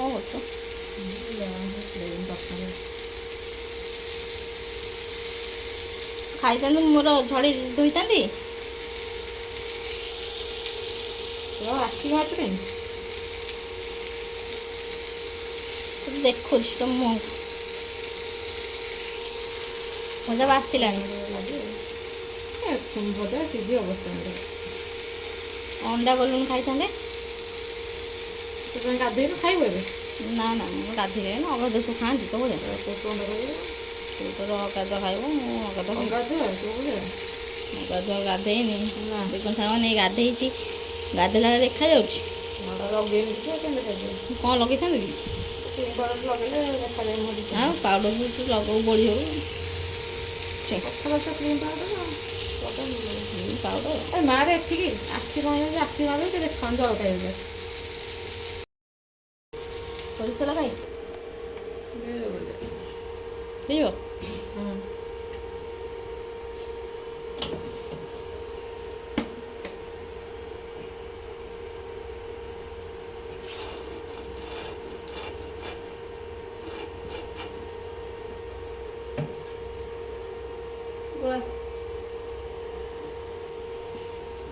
କରୁଛୁ? ଖାଇଥାନ୍ତି ମୋର ଝଡ଼ି ଧୋଇଥାନ୍ତି। ଆଖି ଘାଟରେ ଦେଖୁଛି ତ ମୁଁ ମଜା ବାସିଲାଣି। ଭଜା ସିଝି ଅବସ୍ଥା ଅଣ୍ଡା ଗଲୁଣି ଖାଇଥାନ୍ତେ। ତୁ ଗାଧୋଇନୁ ଖାଇବୁ ଏବେ? ନା ନା ମୁଁ ଗାଧୋଇଲେଣି ଅଗାଧୁଆ ତୁ ଖାଆନ୍ତି ତୋ ଭଳିଆ। ତୁ ତୋର ଅଗାଧୁଆ ଖାଇବୁ ମୁଁ ଅଗାଧୁଆ ଖାଇବି। ଅଗାଧୁଆ ଗାଧେଇନି ଦେଖୁନ ସାଙ୍ଗମାନେ ନେଇ ଗାଧେଇଛି ଗାଧେଇଲା ବେଳେ ଦେଖାଯାଉଛି। କ'ଣ ଲଗେଇଥାନ୍ତି କି? ଆଉ ପାଉଡ଼ର ତୁ ଲଗଉ ବୋଳି ହଉ ପାଉଡ଼ର ମାରେ ଏଠିକି ଆଖି କ'ଣ ହେଇଯାଉଛି ଆଖି ମାରେ ସେ ଦେଖାଯାଉଛି ଅଳକା ହେଇଯାଉଛି। ସୋରିଷ ଲଗାଇ ପିଇବ।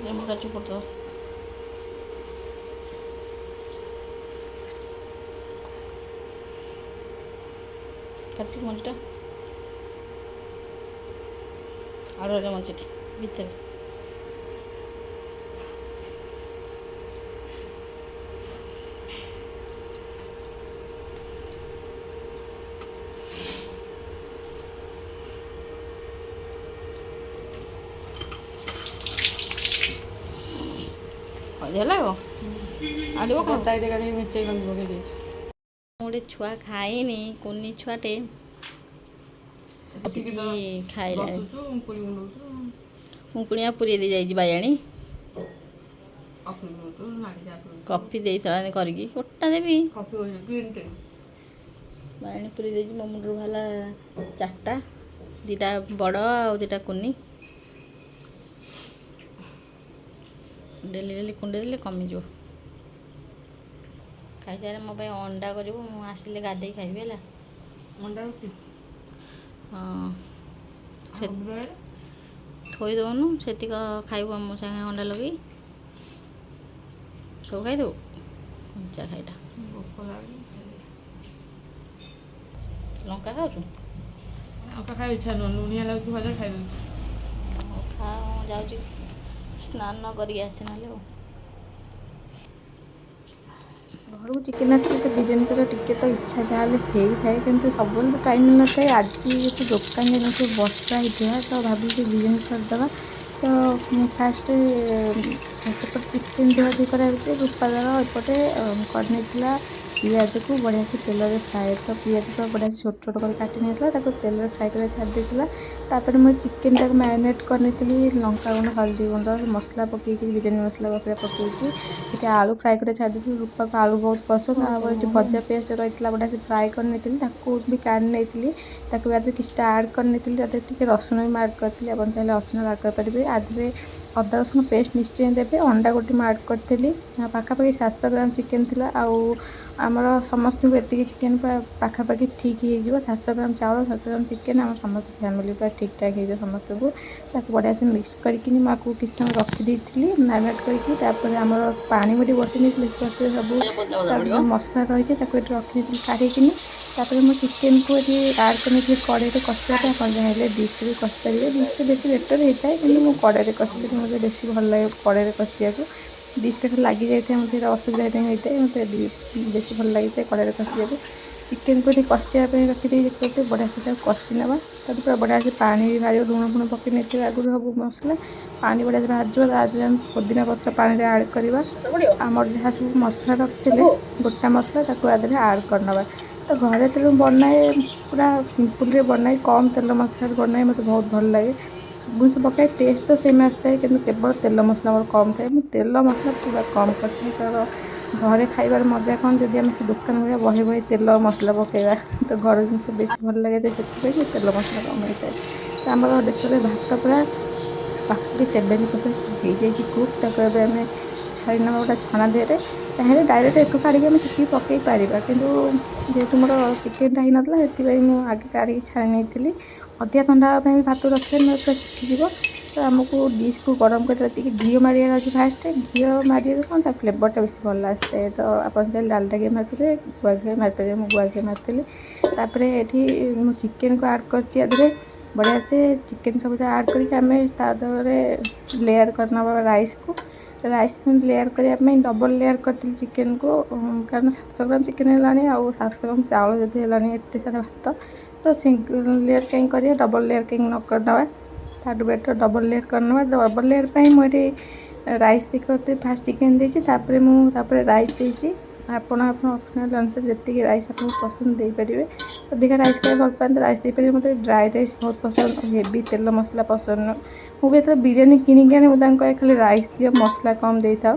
ଲେମ୍ବୁଟା ଚୁପୁଡ଼ି ଦେବ। କାଟିକି ମଞ୍ଜିଟା ଆଉ ରହିଲା ମଞ୍ଜିଟି ଭିତରେ। ହେଲା ଗো ଆଡ଼ିବ କ'ଣ ମେଞ୍ଚେ ପକେଇ ଦେଇଛୁ। ଗୋଟେ ଛୁଆ ଖାଇନି କୁନି ଛୁଆଟେ ଖାଇଲାଣି। ମୁଁ ପୁଣିଆ ପୁରେଇ ଦେଇ ଯାଇଛି ବାୟାଣୀ। କଫି ଦେଇଥିଲା କରିକି କୋଟା ଦେବି। ବାୟାଣୀ ପୁରେଇ ଦେଇଛି ମୋ ମୁଣ୍ଡରୁ ବାହାରିଲା 4ଟା 2ଟା ବଡ଼ ଆଉ 2ଟା କୁନି। ଡେଲି ଡେଲି କୁଣ୍ଡେଇ ଦେଲେ କମିଯିବ। ଖାଇସାରିଲେ ମୋ ପାଇଁ ଅଣ୍ଡା କରିବୁ ମୁଁ ଆସିଲେ ଗାଧେଇ ଖାଇବି ହେଲା। ଅଣ୍ଡା ହଁ ଥୋଇ ଦେଉନୁ ସେତିକ ଖାଇବୁ ମୋ ସାଙ୍ଗେ ଅଣ୍ଡା ଲଗେଇ ସବୁ ଖାଇଦେବୁ କଞ୍ଚା ଖାଇଟା। ଲଙ୍କା ଖାଉଛୁ? ଲଙ୍କା ଖାଇ ଇଚ୍ଛା ନୁହଁ ଲୁଣିଆ ଲାଗୁଛି ଭଜା ଖାଇଦେଉଛି। ଖା ମୁଁ ଯାଉଛି ସ୍ନାନ କରିକି ଆସେ ନହେଲେ ଆଉ। ଘରକୁ ଚିକେନ୍ ଆସିଲେ ତ ବିରିୟାନୀ କରିବା ଟିକେ ତ ଇଚ୍ଛା ଯାହାହେଲେ ହେଇଥାଏ କିନ୍ତୁ ସବୁବେଳେ ତ ଟାଇମ୍ ମିଳିନଥାଏ। ଆଜି ଯେହେତୁ ଦୋକାନ ଯାଇନଥିଲି ବର୍ଷା ହେଇଥିଲା ତ ଭାବିଲି ବିରିୟାନୀ କରିଦେବା। ତ ଫାଷ୍ଟ ସେପଟେ ଚିକେନ୍ ଧୁଆଧୁଇ କରାଯାଉଛି। ରୂପାଦର ଏପଟେ କରିନେଇଥିଲା ପିଆଜକୁ ବଢ଼ିଆ ସେ ତେଲରେ ଫ୍ରାଏ। ତ ପିଆଜ ତ ବଢ଼ିଆ ଛୋଟ ଛୋଟ କରି କାଟି ନେଇଥିଲା ତାକୁ ତେଲରେ ଫ୍ରାଏ କରି ଛାଡ଼ି ଦେଇଥିଲା। ତାପରେ ମୁଁ ଚିକେନ୍ଟାକୁ ମ୍ୟାରିନେଟ୍ କରିନେଇଥିଲି ଲଙ୍କାଗୁଣ୍ଡ ହଳଦୀ ଗୁଣ୍ଡ ମସଲା ପକେଇକି ବିରିୟାନୀ ମସଲା ପକେଇକି ଏଠି ଆଳୁ ଫ୍ରାଏ କରି ଛାଡ଼ି ଦେଇଥିଲି। ରୂପାକୁ ଆଳୁ ବହୁତ ପସନ୍ଦ। ଆଉ ଏଠି ଭଜା ପେଷ୍ଟ ରହିଥିଲା ବଢ଼ିଆ ସେ ଫ୍ରାଏ କରିନେଇଥିଲି ତାକୁ ବି କାଢ଼ି ନେଇଥିଲି। ତାକୁ ବି ଆଦେହରେ କିଛିଟା ଆଡ଼୍ କରିନେଇଥିଲି ତା ଦେହରେ ଟିକେ ରସୁଣ ବି ଆଡ଼୍ କରିଥିଲି। ଆପଣ ଚାହିଁଲେ ଅପସନାଲ୍ ଆଡ଼୍ କରିପାରିବେ। ଆଦେହରେ ଅଦା ରସୁଣ ପେଷ୍ଟ ନିଶ୍ଚୟ ଦେବେ। ଅଣ୍ଡା ଗୋଟେ ମୁଁ ଆଡ଼୍ କରିଥିଲି। ପାଖାପାଖି 700 ଗ୍ରାମ ଚିକେନ୍ ଥିଲା ଆଉ ଆମର ସମସ୍ତଙ୍କୁ ଏତିକି ଚିକେନ୍ ପାଖାପାଖି ଠିକ୍ ହେଇଯିବ। 700 ଗ୍ରାମ ଚାଉଳ 700 ଗ୍ରାମ ଚିକେନ୍ ଆମ ସମସ୍ତ ଫ୍ୟାମିଲି ପୁରା ଠିକ୍ ଠାକ୍ ହେଇଯିବ ସମସ୍ତଙ୍କୁ। ତାକୁ ବଢ଼ିଆ ସେ ମିକ୍ସ କରିକି ମୁଁ ଆକୁ କିଛି ସମୟ ରଖିଦେଇଥିଲି ମ୍ୟାରିନେଟ୍ କରିକି। ତାପରେ ଆମର ପାଣି ବି ବସାଇ ନେଇଥିଲି ଦେଖିପାରୁଥିବେ ସବୁ ତାର ଯେଉଁ ମସଲା ରହିଛି ତାକୁ ଏଠି ରଖିଦେଇଥିଲି କାଢ଼ିକିନି। ତାପରେ ମୁଁ ଚିକେନ୍କୁ ଏଠି ଆଡ଼୍ କରିନେଇଥିଲି କଡ଼େଇରେ କଷିବା ପାଇଁ। ଆପଣ ଚାହିଁଲେ ଡିସ୍ରେ ବି କଷି ପାରିବେ। ଡିସ୍ରେ ବେଶୀ ବେଟର୍ ହେଇଥାଏ କିନ୍ତୁ ମୁଁ କଡ଼େଇରେ କଷିଦେଲି ମୋତେ ବେଶୀ ଭଲ ଲାଗେ କଡ଼େଇରେ କଷିବାକୁ। ଡିସ୍ରେ ଲାଗିଯାଇଥାଏ ମୋତେ ସେଇଟା ଅସୁବିଧା ହେଇଥାଏ ମୋତେ ବେଶୀ ଭଲ ଲାଗିଥାଏ କଡ଼େଇରେ କଷିବାକୁ। ଚିକେନ୍କୁ ଏଠି କଷିବା ପାଇଁ ରଖିଦେଇ ଦେଖିପାରୁଥିବେ ବଢ଼ିଆ ସେ ତାକୁ କଷି ନେବା। ତାକୁ ପୁରା ବଢ଼ିଆ ସେ ପାଣି ବି ବାହାରିବ ଲୁଣ ଫୁଣ ପକେଇ ନେଇଥିବା ଆଗରୁ ସବୁ ମସଲା ପାଣି ବଢ଼ିଆ ସେ ବାହାରିଯିବ। ତା ଦେହରେ ଆମେ ପୋଦିନା ପତ୍ର ପାଣିରେ ଆଡ଼୍ କରିବା। ଆମର ଯାହା ସବୁ ମସଲା ରଖିଥିଲେ ଗୋଟା ମସଲା ତାକୁ ଆ ଦେହରେ ଆଡ଼୍ କରିନେବା। ତ ଘରେ ଯେତେବେଳେ ମୁଁ ବନାଏ ପୁରା ସିମ୍ପୁଲ୍ରେ ବନାଏ କମ୍ ତେଲ ମସଲାରେ ବନାଏ ମୋତେ ବହୁତ ଭଲ ଲାଗେ। ସବୁ ଜିନିଷ ପକାଏ ଟେଷ୍ଟ ତ ସେମ୍ ଆସିଥାଏ କିନ୍ତୁ କେବଳ ତେଲ ମସଲା ମୋର କମ୍ ଥାଏ। ମୁଁ ତେଲ ମସଲା ପୁରା କମ୍ କରିଥାଏ କାରଣ ଘରେ ଖାଇବାର ମଜା କ'ଣ ଯଦି ଆମେ ସେ ଦୋକାନ ଭଳିଆ ବହେ ବହେ ତେଲ ମସଲା ପକାଇବା ତ ଘର ଜିନିଷ ବେଶୀ ଭଲ ଲାଗିଥାଏ। ସେଥିପାଇଁ ମୁଁ ତେଲ ମସଲା କମ୍ ହେଇଥାଏ। ତ ଆମର ଦେଖିବାରେ ଭାତ ପୁରା ପାଖାପାଖି 70% ହେଇଯାଇଛି କୁକ୍। ତାକୁ ଏବେ ଆମେ ଛାଡ଼ି ନେବା ଗୋଟେ ଛଣା ଦେହରେ ଚାହିଁଲେ ଡାଇରେକ୍ଟ ଏଠୁ କାଢ଼ିକି ଆମେ ଚିକି ପକାଇ ପାରିବା, କିନ୍ତୁ ଯେହେତୁ ମୋର ଚିକେନ୍ଟା ହେଇନଥିଲା ସେଥିପାଇଁ ମୁଁ ଆଗେ କାଢ଼ିକି ଛାଣି ନେଇଥିଲି। ଅଧିକା ଥଣ୍ଡା ହେବା ପାଇଁ ଭାତ ରଖିଲେ ନ ପୁରା ଶୁଖିଯିବ। ତ ଆମକୁ ଡିସ୍କୁ ଗରମ କରି ଟିକେ ଘିଅ ମାରିବାର ଅଛି। ଫାଷ୍ଟ ଘିଅ ମାରିଲେ କ'ଣ ତା ଫ୍ଲେଭରଟା ବେଶୀ ଭଲ ଆସିଥାଏ। ତ ଆପଣ ଚାହିଁଲେ ଡାଲଡା ଘିଅ ମାରିପାରିବେ, ଗୁଆ ଘିଅ ମାରିପାରିବେ। ମୁଁ ଗୁଆ ଘିଅ ମାରିଥିଲି। ତାପରେ ଏଠି ମୁଁ ଚିକେନ୍କୁ ଆଡ଼୍ କରିଛି ଆ ଦେହରେ ବଢ଼ିଆ ସେ ଚିକେନ୍ ସବୁ ଆଡ଼୍ କରିକି ଆମେ ତା ଦେହରେ ଲେୟାର୍ କରିନେବା ରାଇସ୍କୁ। ରାଇସ୍ ଲେୟାର୍ କରିବା ପାଇଁ ଡବଲ୍ ଲେୟାର୍ କରିଥିଲି ଚିକେନ୍କୁ, କାରଣ 700 ଗ୍ରାମ ଚିକେନ୍ ହେଲାଣି ଆଉ 700 ଗ୍ରାମ ଚାଉଳ ଯଦି ହେଲାଣି ଏତେ ସାରା ଭାତ, ତ ସିଙ୍ଗଲ୍ ଲେୟାର୍ କାହିଁ କରିବା, ଡବଲ୍ ଲେୟାର୍ କାହିଁ ନ କରିନେବା, ତାଠୁ ବେଟର୍ ଡବଲ୍ ଲେୟାର୍ କରିନେବା। ଡବଲ୍ ଲେୟାର୍ ପାଇଁ ମୁଁ ଏଠି ରାଇସ୍ ଦେଖିପାରୁଥିବେ ଫାଷ୍ଟ ଚିକେନ୍ ଦେଇଛି, ତାପରେ ରାଇସ୍ ଦେଇଛି। ଆପଣ ଅପସନାଲ୍ ଅନୁସାରେ ଯେତିକି ରାଇସ୍ ଆପଣଙ୍କୁ ପସନ୍ଦ ଦେଇପାରିବେ। ଅଧିକା ରାଇସ୍ ଖାଇବା ଭଲ ପାଆନ୍ତି ରାଇସ୍ ଦେଇପାରିବେ। ମୋତେ ଡ୍ରାଏ ରାଇସ୍ ବହୁତ ପସନ୍ଦ, ହେଭି ତେଲ ମସଲା ପସନ୍ଦ ନୁହଁ। ମୁଁ ବି ଯେତେବେଳେ ବିରିୟାନୀ କିଣିକି ଆଣି ମୁଁ ତାଙ୍କୁ କହେ ଖାଲି ରାଇସ୍ ଦିଅ, ମସଲା କମ୍ ଦେଇଥାଉ।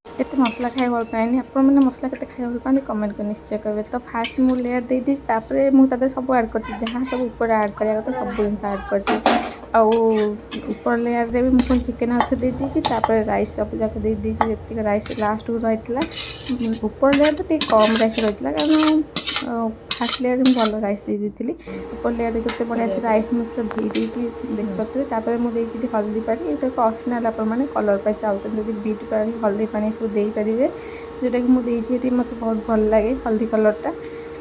କେତେ ମସଲା ଖାଇବା ଭଲ ପାଏନି, ଆପଣମାନେ ମସଲା କେତେ ଖାଇବା ଭଲ ପାଆନ୍ତି କମେଣ୍ଟ କରି ନିଶ୍ଚୟ କହିବେ। ତ ଫାଷ୍ଟ ମୁଁ ଲେୟାର୍ ଦେଇଦେଇଛି, ତାପରେ ମୁଁ ତା ଦେହରେ ସବୁ ଆଡ଼୍ କରିଛି, ଯାହା ସବୁ ଉପରେ ଆଡ଼୍ କରିବା କଥା ସବୁ ଜିନିଷ ଆଡ଼୍ କରିଛି। ଆଉ ଉପର ଲେୟାର୍ରେ ବି ମୁଁ ପୁଣି ଚିକେନ୍ ଆଉଥରେ ଦେଇଦେଇଛି, ତାପରେ ରାଇସ୍ ସବୁ ଯାକ ଦେଇଦେଇଛି ଯେତିକି ରାଇସ୍ ଲାଷ୍ଟକୁ ରହିଥିଲା। ଉପର ଲେୟାର୍ ତ ଟିକେ କମ୍ ରାଇସ୍ ରହିଥିଲା, କାରଣ ଫାଷ୍ଟ ଲେୟାର୍ରେ ମୁଁ ଭଲ ରାଇସ୍ ଦେଇଥିଲି। ଉପର ଲେୟାର୍ କେତେ ବଢ଼ିଆ ସେ ରାଇସ୍ ମୁଁ ପୁରା ଧୋଇ ଦେଇଛି ଦେଖିପାରୁଥିବେ। ତାପରେ ମୁଁ ଦେଇଛି ଏଠି ହଳଦୀ ପାଣି, ଏଇଟା ଏକ ଅପସନାଲ୍, ଆପଣମାନେ କଲର୍ ପାଇଁ ଚାହୁଁଛନ୍ତି ଯଦି ବିଟ୍ ପାଣି ହଳଦୀ ପାଣି ସବୁ ଦେଇପାରିବେ, ଯେଉଁଟାକି ମୁଁ ଦେଇଛି ଏଠି ମୋତେ ବହୁତ ଭଲ ଲାଗେ ହଳଦୀ କଲର୍ଟା।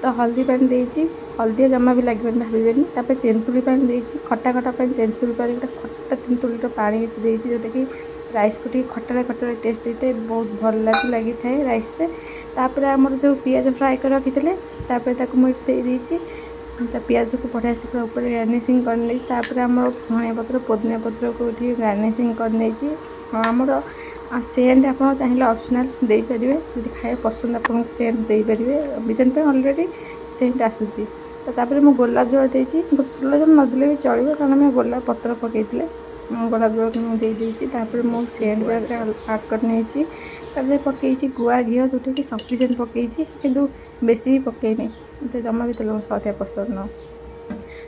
ତ ହଳଦୀ ପାଣି ଦେଇଛି, ହଳଦିଆ ଜମା ବି ଲାଗିବନି ଭାବିବେନି। ତାପରେ ତେନ୍ତୁଳି ପାଣି ଦେଇଛି, ଖଟା ପାଇଁ ତେନ୍ତୁଳି ପାଣି, ଗୋଟେ ଖଟା ତେନ୍ତୁଳିର ପାଣି ଦେଇଛି, ଯେଉଁଟାକି ରାଇସ୍କୁ ଟିକେ ଖଟାଳିଆ ଟେଷ୍ଟ ଦେଇଥାଏ, ବହୁତ ଭଲ ଲାଗିଥାଏ ରାଇସ୍ରେ। ତାପରେ ଆମର ଯେଉଁ ପିଆଜ ଫ୍ରାଏ କରି ରଖିଥିଲେ, ତାପରେ ତାକୁ ମୁଁ ଏଠି ଦେଇଦେଇଛି। ତା ପିଆଜକୁ ବଢ଼ିଆ ସେ ପୁରା ଉପରେ ଗାର୍ନିସିଂ କରିନେଇଛି। ତାପରେ ଆମର ଧଣିଆ ପତ୍ର ପୋଦିନା ପତ୍ରକୁ ଏଠି ଗାର୍ନିସିଂ କରିନେଇଛି। ଆମର ସେଣ୍ଟ ଆପଣ ଚାହିଁଲେ ଅପସନାଲ୍ ଦେଇପାରିବେ, ଯଦି ଖାଇବା ପସନ୍ଦ ଆପଣଙ୍କୁ ସେଣ୍ଟ ଦେଇପାରିବେ। ବିରିୟାନୀ ପାଇଁ ଅଲରେଡ଼ି ସେଣ୍ଟ ଆସୁଛି। ତ ତାପରେ ମୁଁ ଗୋଲାପ ଜଳ ଦେଇଛି, ଗୋଲାପ ଜଳ ନଦେଲେ ବି ଚଳିବ, କାରଣ ଆମେ ଗୋଲାପ ପତ୍ର ପକାଇଥିଲେ। ଗୋଲାପ ଜଳ ମୁଁ ଦେଇଦେଇଛି। ତାପରେ ମୁଁ ସେଣ୍ଟ ବି ଆଡ଼୍ କରିନେଇଛି। ତାପରେ ପକାଇଛି ଗୁଆ ଘିଅ, ଯେଉଁଟାକି ସଫିସିଏଣ୍ଟ ପକାଇଛି, କିନ୍ତୁ ବେଶୀ ବି ପକାଇନି, ମୋତେ ଜମା ବି ତେଲ ମସଲା ଅଧିକା ପସନ୍ଦ ନୁହଁ।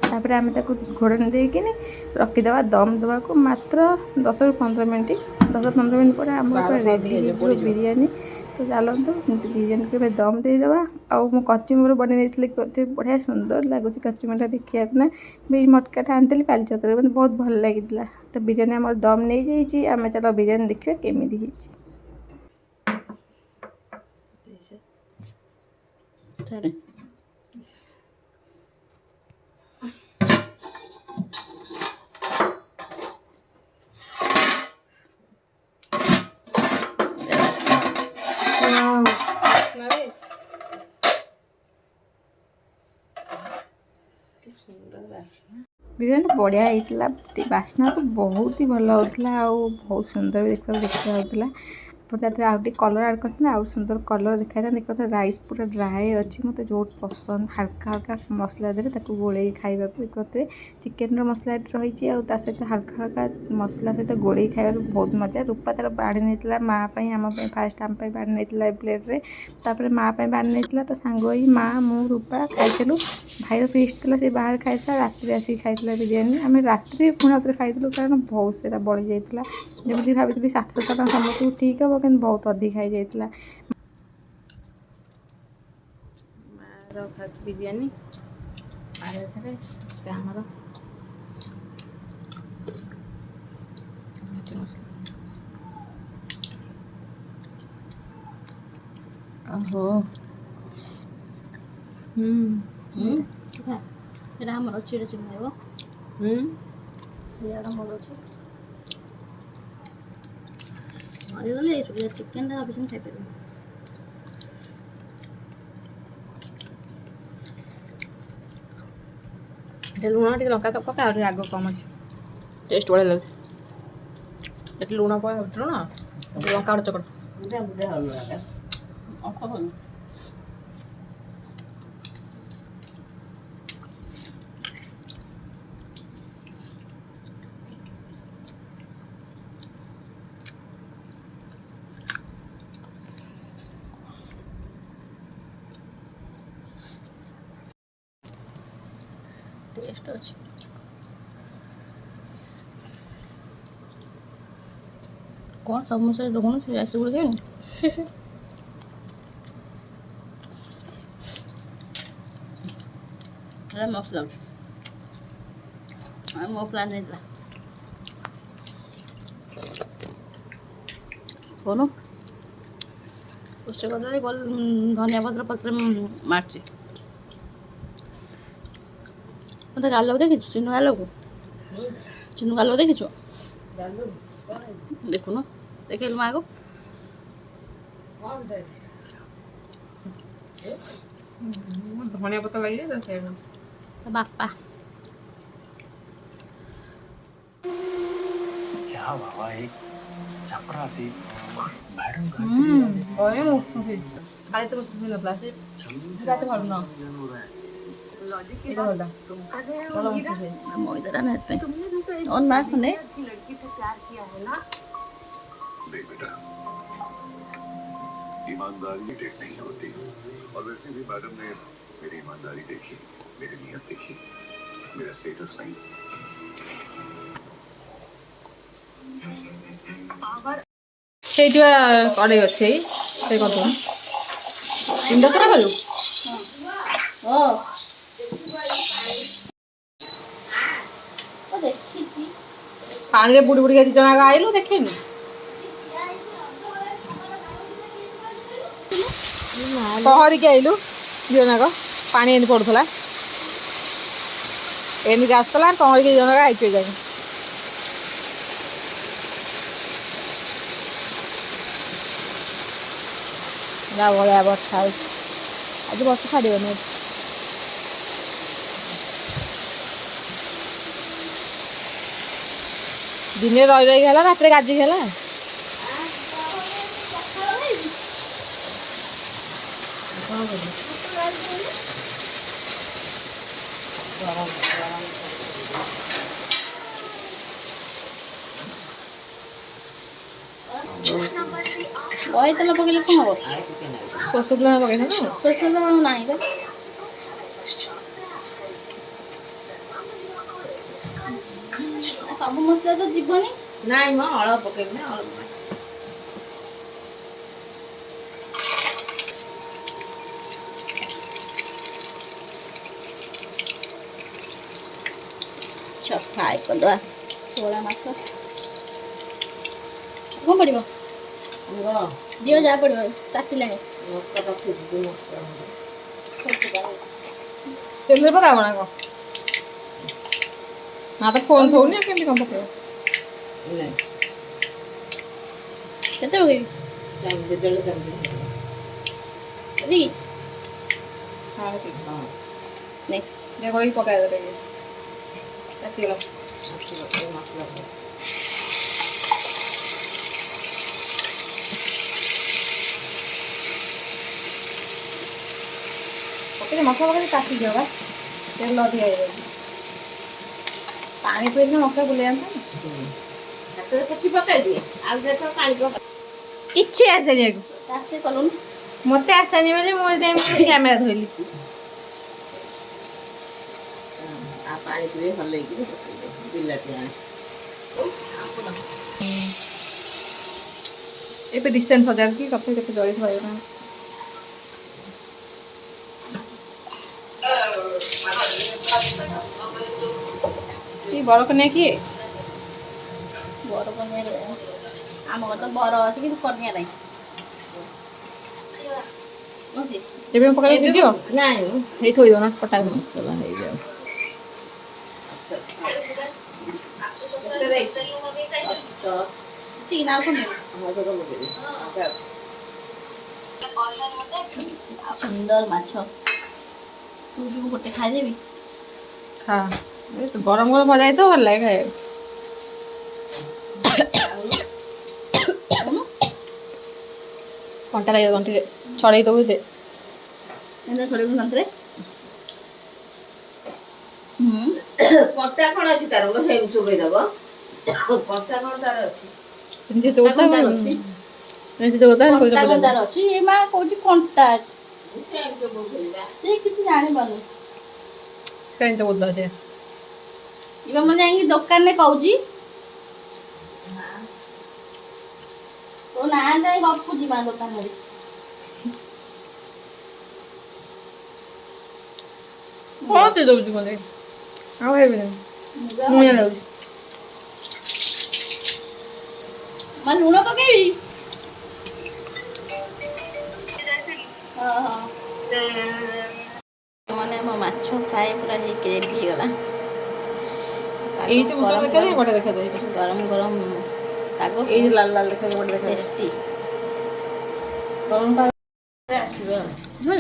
ତାପରେ ଆମେ ତାକୁ ଘୋଡ଼ଣି ଦେଇକିନି ରଖିଦେବା ଦମ୍ ଦେବାକୁ ମାତ୍ର 10ରୁ 15 ମିନିଟ୍। 10-15 ମିନିଟ୍ ପରେ ଆମର ପୁରା ରେଡ଼ି ହେଇଯିବ ବିରିୟାନୀ। ତ ଚାଲନ୍ତୁ ବିରିୟାନୀକୁ ଏବେ ଦମ୍ ଦେଇଦେବା। ଆଉ ମୁଁ କଚୁମ୍ବର ବନେଇ ଦେଇଥିଲି, ବଢ଼ିଆ ସୁନ୍ଦର ଲାଗୁଛି କଚୁମ୍ବରଟା ଦେଖିବାକୁ ନା। ବି ମଟକାଟା ଆଣିଥିଲି ବାଲିଚତ୍ରରେ, ମୋତେ ବହୁତ ଭଲ ଲାଗିଥିଲା। ତ ବିରିୟାନୀ ଆମର ଦମ୍ ନେଇଯାଇଛି, ଆମେ ଚାଲ ବିରିୟାନୀ ଦେଖିବା କେମିତି ହେଇଛି। ବିରିୟାନୀ ବଢ଼ିଆ ହେଇଥିଲା, ବାସ୍ନା ତ ବହୁତ ହି ଭଲ ହେଉଥିଲା, ଆଉ ବହୁତ ସୁନ୍ଦର ବି ଦେଖାଯାଉଥିଲା। ଆପଣ ତା ଦେହରେ ଆଉ ଟିକେ କଲର୍ ଆଡ଼୍ କରିଥିଲେ ଆଉ ସୁନ୍ଦର କଲର୍ ଦେଖାଯାଇଥାନ୍ତା। ଦେଖନ୍ତୁ ରାଇସ୍ ପୁରା ଡ୍ରାଏ ଅଛି, ମୋତେ ବହୁତ ପସନ୍ଦ। ହାଲକା ମସଲା ଦେହରେ ତାକୁ ଗୋଳେଇ ଖାଇବାକୁ ଦେଖିପାରୁଥିବେ। ଚିକେନ୍ର ମସଲା ଏଠି ରହିଛି, ଆଉ ତା ସହିତ ହାଲକା ମସଲା ସହିତ ଗୋଳେଇ ଖାଇବାକୁ ବହୁତ ମଜା। ରୂପା ତାର ବାଢ଼ି ନେଇଥିଲା ମାଆ ପାଇଁ, ଆମ ପାଇଁ ଫାଷ୍ଟ ଆମ ପାଇଁ ବାଢ଼ି ନେଇଥିଲା ଏ ପ୍ଲେଟ୍ରେ। ତାପରେ ମାଆ ପାଇଁ ବାଢ଼ି ନେଇଥିଲା। ତ ସାଙ୍ଗ ହୋଇ ମାଆ, ମୁଁ, ରୂପା ଖାଇଥିଲୁ। ଭାଇର ଫିଷ୍ଟ ଥିଲା, ସେ ବାହାରେ ଖାଇଥିଲା, ରାତିରେ ଆସିକି ଖାଇଥିଲା ବିରିୟାନୀ। ଆମେ ରାତିରେ ପୁଣି ଆଉଥରେ ଖାଇଥିଲୁ, କାରଣ ବହୁତ ସାରା ବଳିଯାଇଥିଲା। ଯେମିତି ଭାବିଥିଲି 700 ଟଙ୍କା ସମସ୍ତଙ୍କୁ ଠିକ୍ ହେବ, କିନ୍ତୁ ବହୁତ ଅଧିକା ହେଇଯାଇଥିଲା। ମାଆର ବିରିୟାନୀ ଆଉ ଏଥିରେ ଆମର ମସଲା। ଓହୋ, ସେଟା ଆମର ଅଛି, ଏଇଟା ଚିହ୍ନାଇବ। ସେଇଆଟା ମୋର ଅଛି। ମରିଗଲେ ଏଇସବୁ ଚିକେନ୍ଟା ଭାବିଛନ୍ତି ଖାଇପାରିବେ। ଏଠି ଲୁଣ ଟିକେ ଲଙ୍କା ପକା, ଆଉ ଟିକେ ରାଗ କମ୍ ଅଛି, ଟେଷ୍ଟ ବଢ଼ିଆ ଲାଗୁଛି। ଏଠି ଲୁଣ ଲଙ୍କା ଗୋଟେ ଚକଟ ଟେଷ୍ଟ ଅଛି। କ'ଣ ସମସ୍ତେ ଦେଖୁନୁ ସେ ରାଇସ୍ ଗୁଡ଼ି ଖାଇନି। ହେରା ମସଲା ଆଉ ମୋ ପ୍ଲାନ୍ ହେଇଥିଲା କହୁନ ରୋଷେଇ କରିଦେଲି ଧନିଆ ପତ୍ର ମାରିଛି ମତେ ଗାଲକୁ ଦେଖିଛୁ ଚିନୁ ଗାଲକୁ ଦେଖିଛୁ ଦେଖୁନ ଦେଖେଇଲୁ ମାଆକୁ ଧନିଆ ପତ୍ର ଲାଗିଲେ ତ ସେଇଆ ତା ବାପା क्या बाबा एक चपरासी और मैडम का ଅରେ ମୁଁ ଖାଲି ତ ବସି ନଥିଲା ସେ ରାତି ଭଲ ନୁହଁ ଏଇଟା ଭଲ ଭଲ ବସୁଛି ମଇଦାଟା ନା ପାଇଁ ଅନ୍ ମା ଖଣ୍ଡେ देख बेटा ईमानदारी डेट नहीं होती और वैसे भी मैडम ने मेरी ईमानदारी देखी मेरी नियत देखी मेरा स्टेटस नहीं ସେଇଠି କଡ଼େଇ ଅଛି ସେଇ କରିଦେବୁ ଇଣ୍ଡକ୍ସନ୍ କଲୁ ଓ ଦେଖିଛି ପାଣିରେ ବୁଡ଼ି ବୁଡ଼ିକା 2 ଜଣ ଆଇଲୁ ଦେଖିନି ପହରିକି ଆଇଲୁ 2 ଜଣ ପାଣି ଏମିତି ପଡ଼ୁଥିଲା ଏମିତି ଆସୁଥିଲା ପହରିକି 2 ଜଣ ଆଇଛୁ ଯାଇ ଭଳିଆ ବର୍ଷା ହେଉଛି ଆଜି ବର୍ଷା ଛାଡ଼ିବନି ଦିନେ ରହି ରହିକି ହେଲା ରାତିରେ ଗାଜିକି ହେଲା ବହି ତେଲ ପକେଇଲେ କ'ଣ ହବ ସୋରିଷ ତେଲ ପକେଇଥାନ୍ତୁ ସୋରିଷ ତେଲ ନାହିଁ ବା ସବୁ ମସଲା ତ ଯିବନି ନାଇଁ ମ ଅଳପ ପକେଇବି ନା ଅଳପ ଫ୍ରାଏ କରିଦେବା ପୋଳା ମାଛ କ'ଣ ପଡ଼ିବ ଦିଅ ଯାହା ପଡ଼ିବ ତାତିଲାଣି ତେଲରେ ପକାବ ନା କ'ଣ ନା ତ ଫୋନ୍ ଥଉନି କେମିତି କ'ଣ ପକେଇବ କେତେ ପକେଇବି ଏତିକି ନେ ପକାଇବା ମସଲା ପକେଇ କାଟିଦିଅ ବା ତେଲ ଅଧିକା ହେଇଯାଉଛି ପାଣି ପିଇଲେ ମସଲା ବୁଲେଇ ଆଣିଥାନ୍ତି କିଛି ପକାଇ ଦିଏ ଆଉ ଯେତେବେଳେ ପାଣି ପକା କିଛି ଆସେନି ଆକୁ ଆସେ କଲୁନି ମତେ ଆସେନି ମାନେ ମୁଁ କ୍ୟାମେରା ଧୋଇଲି ପାଣି ପିଇ ହଲେଇକି ବିଲାତି ଆଣେ ଏବେ ରିସେଣ୍ଟ ସଜାଡ଼ିକି କଫି କେତେ ଜଳି ଖାଇବା ବର କନ୍ୟା କିଏ ବର କନ୍ୟା ଆମ ଘର ତ ବର ଅଛି କିନ୍ତୁ କନ୍ୟା ନାହିଁ ଏବେ ପକାଇ ଦିଅ ନାଇଁ ହେଇ ଥୋଇଦେବ ନା କଟା ମସଲା ହେଇଯାଉ ସୁନ୍ଦର ମାଛ ତୁ ଯିବୁ ଗୋଟେ ଖାଇଦେବି ଖା ଗରମ ଗରମ ଭଜା ହେଇଥିବ ଭଲ ଲାଗେ ଖାଇବାକୁ କଣ୍ଟା ଲାଗିବ ତଣ୍ଟିରେ ଛଡ଼େଇ ଦେବୁ ଦେ ଛଡ଼େଇବୁ ତଣ୍ଟିରେ କଣ୍ଟା କ'ଣ ଅଛି ତାର ସେଇ ଚୋବେଇ ଦେବ କଣ୍ଟା କ'ଣ ତାର ଅଛି ଅଛି ଏ ମା କହୁଛି କଣ୍ଟା ସେ କିଛି ଜାଣିପାରୁନି ଏବେ ମୁଁ ଯାଇକି ଦୋକାନରେ କହୁଛି ତୋ ନାଁ ଯାଇ ଗପୁଛି ମା ଦୋକାନରେ କ'ଣ ଦେଇ ଦେଉଛି ମୋତେ ଆଉ ଖାଇବିନି ମୁଣିଆ ଲାଗୁଛି ମାନେ ଲୁଣ ପକେଇବି ମାନେ ମୋ ମାଛ ଫ୍ରାଏ ପୁରା ହେଇକି ରେଡି ହେଇଗଲା ଏଇ ଯେ ମସଲା ଦେଖାଯାଏ ବଢ଼ିଆ ଦେଖାଯାଏ ଏଇଟା ଗରମ ଗରମ ଶାଗ ଏଇ ଯେ ଲାଲ ଲାଲ ଦେଖାଯାଏ ବଢ଼ିଆ ଦେଖାଯାଏ ଟେଷ୍ଟି ଗରମ ପାଗ ଆସିବେ ଆଉ ହୁଁ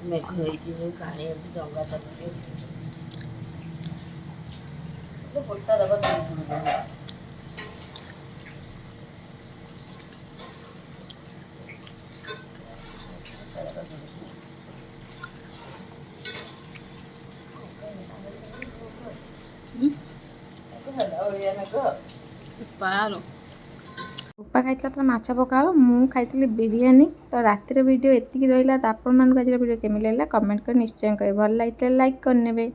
ମେଘ ହେଇଛି ଯୋଉ ପାଣି ଡଙ୍ଗା ଚାଲିଛି ଗୋଟା ଦବା ପାର ରୂପା ଖାଇଥିଲା ତ ମାଛ ପଖାଳ ମୁଁ ଖାଇଥିଲି ବିରିୟାନୀ ତ ରାତିର ଭିଡ଼ିଓ ଏତିକି ରହିଲା ତ ଆପଣମାନଙ୍କୁ ଆଜିର ଭିଡ଼ିଓ କେମିତି ଲାଗିଲା କମେଣ୍ଟ କରି ନିଶ୍ଚୟ କହିବେ ଭଲ ଲାଗିଥିଲେ ଲାଇକ୍ କରିନେବେ